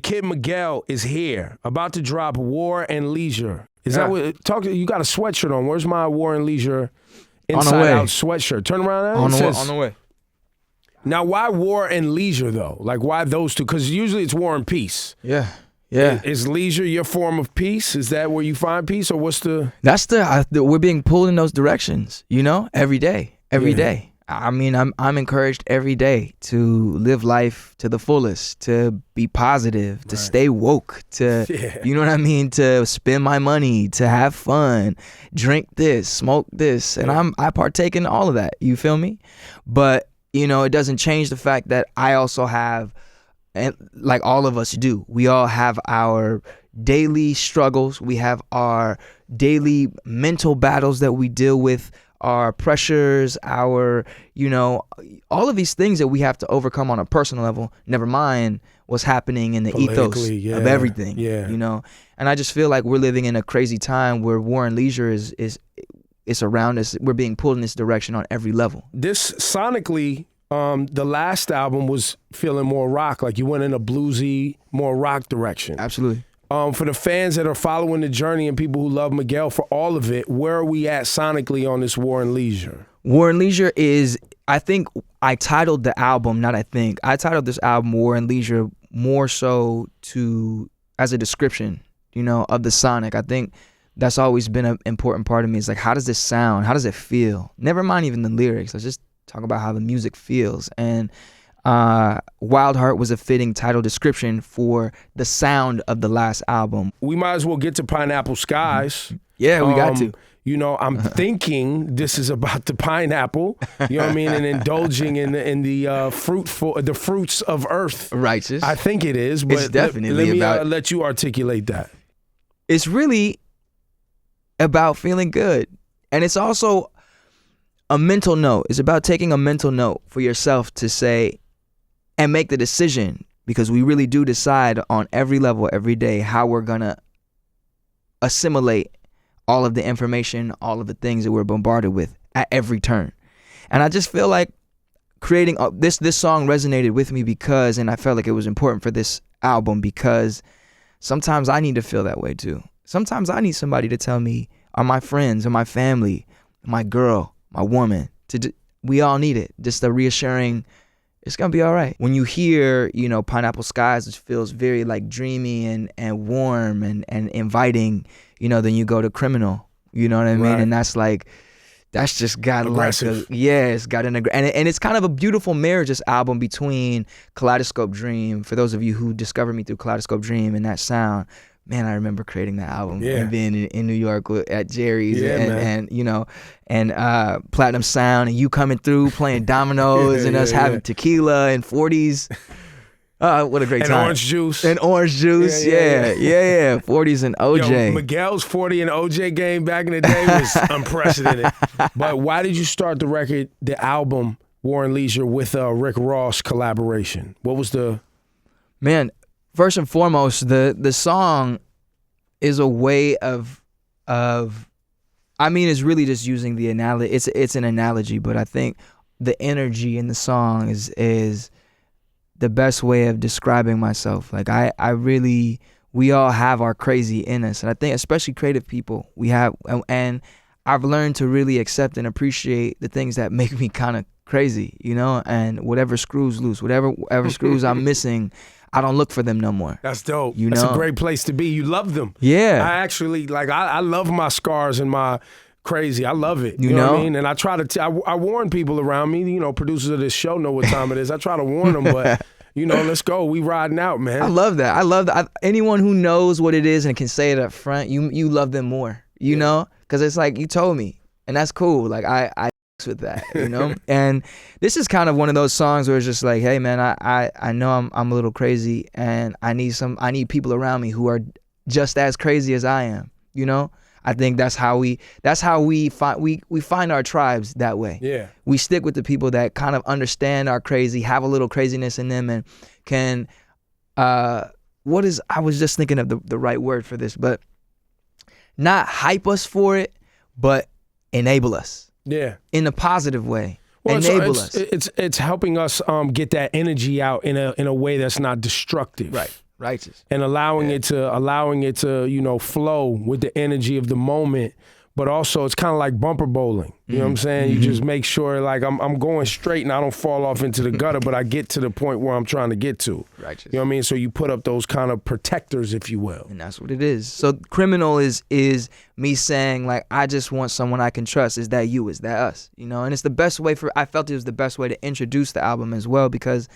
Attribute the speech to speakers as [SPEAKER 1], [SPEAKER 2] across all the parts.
[SPEAKER 1] Kid Miguel is here, about to drop War and Leisure. Is that what? You got a sweatshirt on. Where's my War and Leisure inside out sweatshirt? Turn around.
[SPEAKER 2] On the way.
[SPEAKER 1] Now, why War and Leisure though? Like, why those two? Because usually it's War and Peace.
[SPEAKER 2] Yeah.
[SPEAKER 1] Is leisure your form of peace? Is that where you find peace, or what's the?
[SPEAKER 2] That's we're being pulled in those directions. Every day. I mean, I'm encouraged every day to live life to the fullest, to be positive, to stay woke, to, you know what I mean, to spend my money, to have fun, drink this, smoke this, and I partake in all of that. You feel me? But, it doesn't change the fact that I also have, and like all of us do, we all have our daily struggles. We have our daily mental battles that we deal with, our pressures, our, all of these things that we have to overcome on a personal level, never mind what's happening in the ethos of everything, And I just feel like we're living in a crazy time where War and Leisure is around us. We're being pulled in this direction on every level.
[SPEAKER 1] This sonically, the last album was feeling more rock, like you went in a bluesy, more rock direction.
[SPEAKER 2] Absolutely.
[SPEAKER 1] For the fans that are following the journey and people who love Miguel for all of it, where are we at sonically on this War and Leisure?
[SPEAKER 2] War and Leisure is, I titled this album War and Leisure more so as a description, of the sonic. I think that's always been an important part of me. It's like, how does this sound? How does it feel? Never mind even the lyrics. Let's just talk about how the music feels. And Wild Heart was a fitting title description for the sound of the last album.
[SPEAKER 1] We might as well get to Pineapple Skies.
[SPEAKER 2] Yeah, we got to.
[SPEAKER 1] I'm thinking this is about the pineapple, you know what I mean, and indulging in the fruits of earth.
[SPEAKER 2] Righteous.
[SPEAKER 1] I think it is, but
[SPEAKER 2] it's definitely
[SPEAKER 1] let me
[SPEAKER 2] about,
[SPEAKER 1] let you articulate that.
[SPEAKER 2] It's really about feeling good, and it's also a mental note. It's about taking a mental note for yourself to say and make the decision, because we really do decide on every level, every day, how we're gonna assimilate all of the information, all of the things that we're bombarded with at every turn. And I just feel like creating this song resonated with me because, and I felt like it was important for this album because sometimes I need to feel that way too. Sometimes I need somebody to tell me, or my friends, or my family, my girl, my woman, we all need it. Just a reassuring, it's gonna be all right. When you hear, Pineapple Skies, which feels very like dreamy and warm and inviting, then you go to Criminal, you know what I mean?
[SPEAKER 1] Right.
[SPEAKER 2] And that's just got
[SPEAKER 1] aggressive.
[SPEAKER 2] It's got and it's kind of a beautiful marriage, this album, between Kaleidoscope Dream, for those of you who discovered me through Kaleidoscope Dream and that sound. Man, I remember creating that album and being in New York at Jerry's and Platinum Sound, and you coming through playing dominoes and us having tequila and 40s. What a great time.
[SPEAKER 1] And orange juice.
[SPEAKER 2] And orange juice, yeah. 40s and OJ.
[SPEAKER 1] Yo, Miguel's 40 and OJ game back in the day was unprecedented. But why did you start the album War and Leisure with a Rick Ross collaboration? What was the...
[SPEAKER 2] Man, first and foremost, the song is a way of it's really just using the analogy. It's an analogy, but I think the energy in the song is the best way of describing myself. Like we all have our crazy in us, and I think especially creative people, we have, and I've learned to really accept and appreciate the things that make me kind of crazy, and whatever screws loose, whatever screws I'm missing, I don't look for them no more.
[SPEAKER 1] That's dope. That's a great place to be. You love them.
[SPEAKER 2] Yeah.
[SPEAKER 1] I actually, I love my scars and my crazy. I love it. You know what I mean? And I try to, I warn people around me, producers of this show know what time it is. I try to warn them, but, let's go. We riding out, man.
[SPEAKER 2] I love that. Anyone who knows what it is and can say it up front, you love them more, you know? Because it's like, you told me, and that's cool. Like, I with that, and this is kind of one of those songs where it's just like, hey man, I know I'm a little crazy, and I need people around me who are just as crazy as I am. I think that's how we find our tribes that way.
[SPEAKER 1] Yeah, we
[SPEAKER 2] stick with the people that kind of understand our crazy, have a little craziness in them, and can I was just thinking of the right word for this, but not hype us for it, but enable us.
[SPEAKER 1] Yeah,
[SPEAKER 2] in a positive way.
[SPEAKER 1] Well,
[SPEAKER 2] enable us.
[SPEAKER 1] It's helping us get that energy out in a way that's not destructive.
[SPEAKER 2] Right. Righteous.
[SPEAKER 1] And allowing it to, you know, flow with the energy of the moment. But also it's kind of like bumper bowling. You know what I'm saying? You just make sure like I'm going straight and I don't fall off into the gutter, but I get to the point where I'm trying to get to.
[SPEAKER 2] Righteous.
[SPEAKER 1] You know what I mean? So you put up those kind of protectors, if you will.
[SPEAKER 2] And that's what it is. So Criminal is me saying like, I just want someone I can trust. Is that you? Is that us? You know? And it's the best way I felt it was the best way to introduce the album as well, because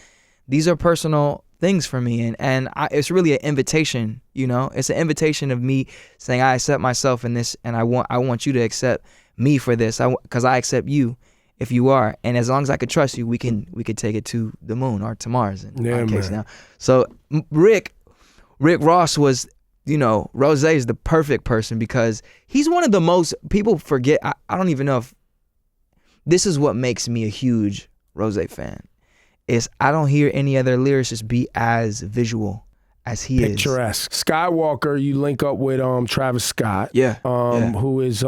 [SPEAKER 2] these are personal things for me, and it's really an invitation, you know. It's an invitation of me saying I accept myself in this, and I want you to accept me for this, because I accept you if you are, and as long as I could trust you, we could take it to the moon or to Mars in my case now. So Rick Ross was, you know, Rose is the perfect person because he's one of the most, people forget, I don't even know if this is what makes me a huge Rose fan. Is I don't hear any other lyricist be as visual as he is.
[SPEAKER 1] Picturesque. Skywalker, you link up with Travis Scott. Who is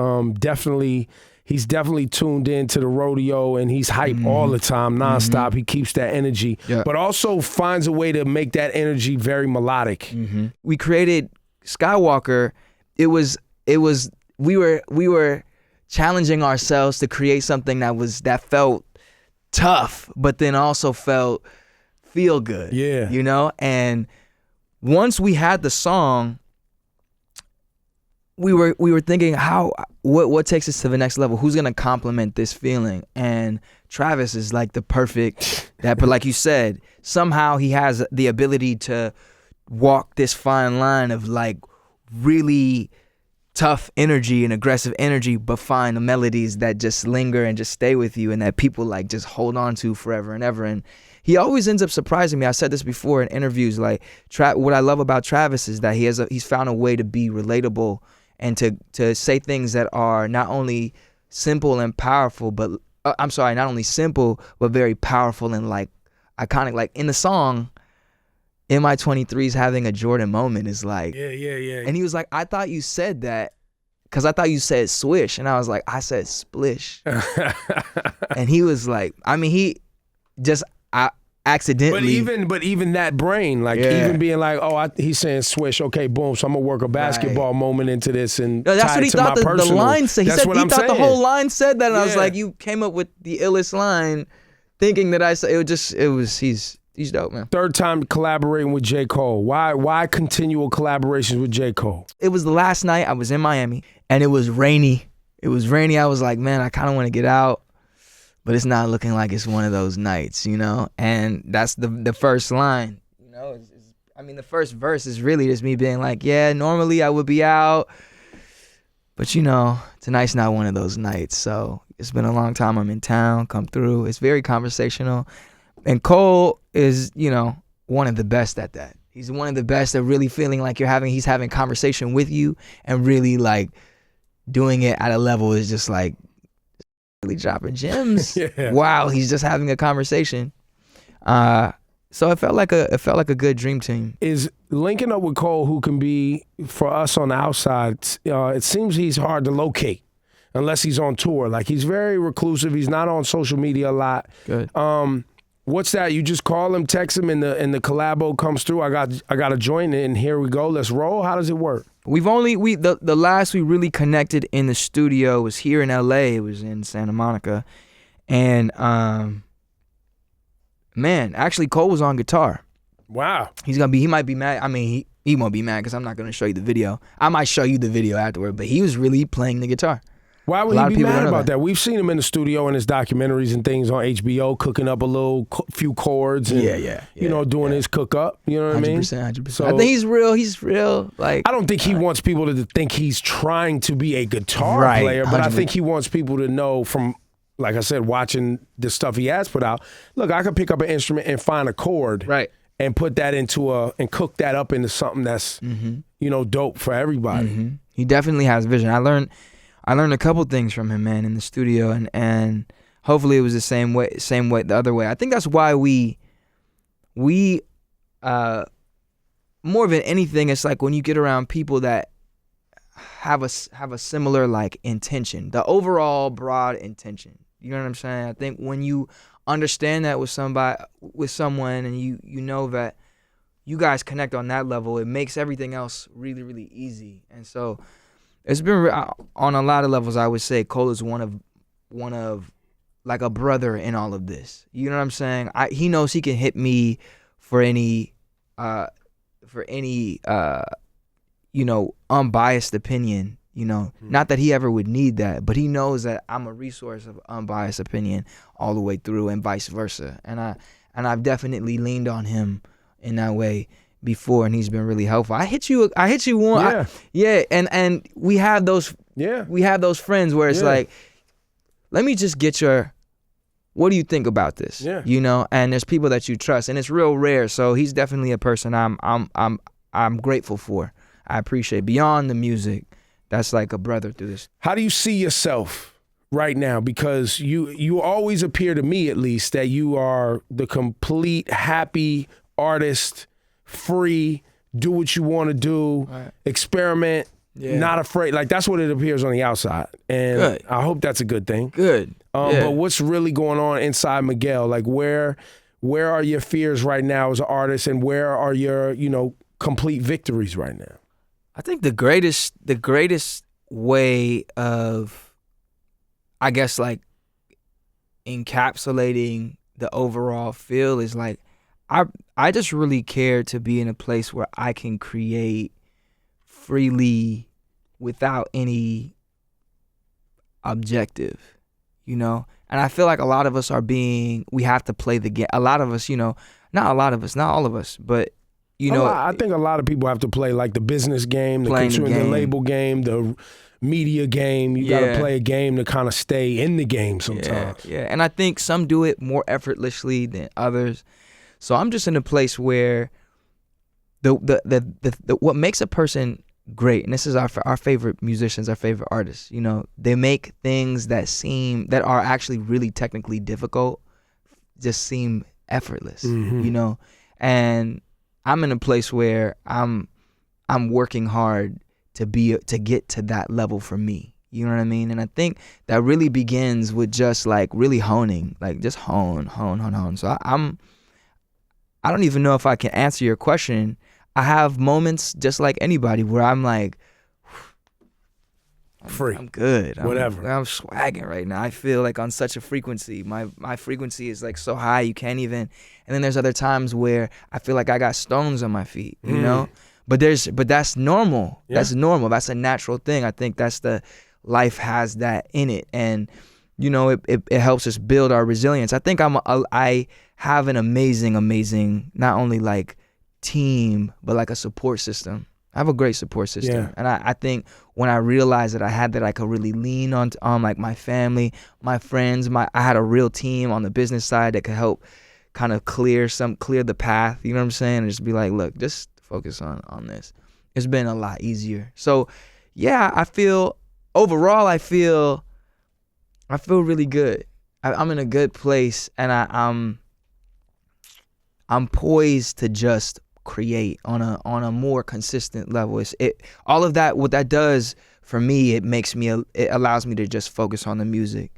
[SPEAKER 1] he's definitely tuned into the rodeo and he's hype all the time, nonstop. He keeps that energy, but also finds a way to make that energy very melodic.
[SPEAKER 2] We created Skywalker. We were challenging ourselves to create something that felt tough, but then also feel good. Yeah. You know? And once we had the song, we were thinking what takes us to the next level? Who's gonna complement this feeling? And Travis is like the perfect but like you said, somehow he has the ability to walk this fine line of like really tough energy and aggressive energy, but find the melodies that just linger and just stay with you and that people like just hold on to forever and ever. And he always ends up surprising me. I said this before in interviews, like what I love about Travis is that he's found a way to be relatable and to say things that are not only simple and powerful, but not only simple, but very powerful and like iconic. Like in the song, in my 23s having a Jordan moment is like, yeah. And he was like, I thought you said that because I thought you said swish. And I was like, I said splish. And he was like, I mean, he just accidentally.
[SPEAKER 1] But even that brain, like even being like, he's saying swish. Okay, boom. So I'm going to work a basketball moment into this and
[SPEAKER 2] that's what he thought the line said. He said he thought the whole line said that. And I was like, you came up with the illest line thinking that I said, he's dope, man. Third
[SPEAKER 1] time collaborating with J. Cole. Why continual collaborations with J. Cole?
[SPEAKER 2] It was the last night I was in Miami and it was rainy. I was like, man, I kind of want to get out, but it's not looking like it's one of those nights, you know? And that's the first line, you know? The first verse is really just me being like, yeah, normally I would be out, but you know, tonight's not one of those nights. So it's been a long time I'm in town, come through. It's very conversational. And Cole is, you know, one of the best at that. He's one of the best at really feeling like he's having conversation with you and really like doing it at a level is just like really dropping gems. Wow, he's just having a conversation. So it felt like a good dream team.
[SPEAKER 1] Is linking up with Cole, who can be for us on the outside, it seems he's hard to locate unless he's on tour. Like he's very reclusive. He's not on social media a lot.
[SPEAKER 2] Good.
[SPEAKER 1] What's that? You just call him, text him, and the collabo comes through. I got a joint, and here we go. Let's roll. How does it work?
[SPEAKER 2] The last we really connected in the studio was here in LA. It was in Santa Monica, and man, actually Cole was on guitar.
[SPEAKER 1] Wow.
[SPEAKER 2] He might be mad. I mean, he won't be mad because I'm not gonna show you the video. I might show you the video afterward, but he was really playing the guitar.
[SPEAKER 1] Why would he be mad about that? We've seen him in the studio in his documentaries and things on HBO, cooking up a few chords and doing his cook up. You know what I mean?
[SPEAKER 2] 100%. So, I think he's real. Like
[SPEAKER 1] I don't think he wants people to think he's trying to be a guitar player, but 100%. I think he wants people to know from, like I said, watching the stuff he has put out. Look, I could pick up an instrument and find a chord, and put that and cook that up into something that's dope for everybody.
[SPEAKER 2] He definitely has vision. I learned a couple things from him, man, in the studio, and hopefully it was the same way the other way. I think that's why we more than anything, it's like when you get around people that have a similar like intention, the overall broad intention. You know what I'm saying? I think when you understand that with someone and you know that you guys connect on that level, it makes everything else really, really easy. And so it's been on a lot of levels. I would say Cole is one of like a brother in all of this. You know what I'm saying? He knows he can hit me for any unbiased opinion. Not that he ever would need that, but he knows that I'm a resource of unbiased opinion all the way through, and vice versa. And I've definitely leaned on him in that way before, and he's been really helpful. I hit you one. And we have those friends where it's like, let me just get what do you think about this? And there's people that you trust, and it's real rare. So he's definitely a person I'm grateful for. I appreciate beyond the music. That's like a brother through this.
[SPEAKER 1] How do you see yourself right now? Because you always appear to me, at least, that you are the complete happy artist, free, do what you want to do, experiment, not afraid. Like, that's what it appears on the outside. And good. I hope that's a good thing.
[SPEAKER 2] Good.
[SPEAKER 1] But what's really going on inside Miguel? Like, where are your fears right now as an artist, and where are your, complete victories right now?
[SPEAKER 2] I think the greatest way of, I guess, like, encapsulating the overall feel is like, I just really care to be in a place where I can create freely without any objective, And I feel like a lot of us we have to play the game. A lot of us, not all of us, but
[SPEAKER 1] I think a lot of people have to play like the business game, the label game, the media game. You got to play a game to kind of stay in the game sometimes.
[SPEAKER 2] Yeah, and I think some do it more effortlessly than others. So I'm just in a place where the what makes a person great, and this is our favorite musicians, our favorite artists. They make things that are actually really technically difficult just seem effortless. And I'm in a place where I'm working hard to get to that level for me. You know what I mean? And I think that really begins with just like really honing, like just hone. So I don't even know if I can answer your question. I have moments just like anybody where I'm like,
[SPEAKER 1] free.
[SPEAKER 2] I'm good.
[SPEAKER 1] Whatever.
[SPEAKER 2] I'm swagging right now. I feel like on such a frequency. My frequency is like so high you can't even. And then there's other times where I feel like I got stones on my feet, But that's normal. Yeah. That's normal. That's a natural thing. I think life has that in it, and it helps us build our resilience. I think I have an amazing not only like team but like a support system. I have a great support system, and I think when I realized that I had that, I could really lean on like my family, my friends. I had a real team on the business side that could help kind of clear the path. You know what I'm saying? And just be like, look, just focus on this. It's been a lot easier. So yeah, I feel really good. I'm in a good place, and I'm poised to just create on a more consistent level. All of that, what that does for me, it allows me to just focus on the music.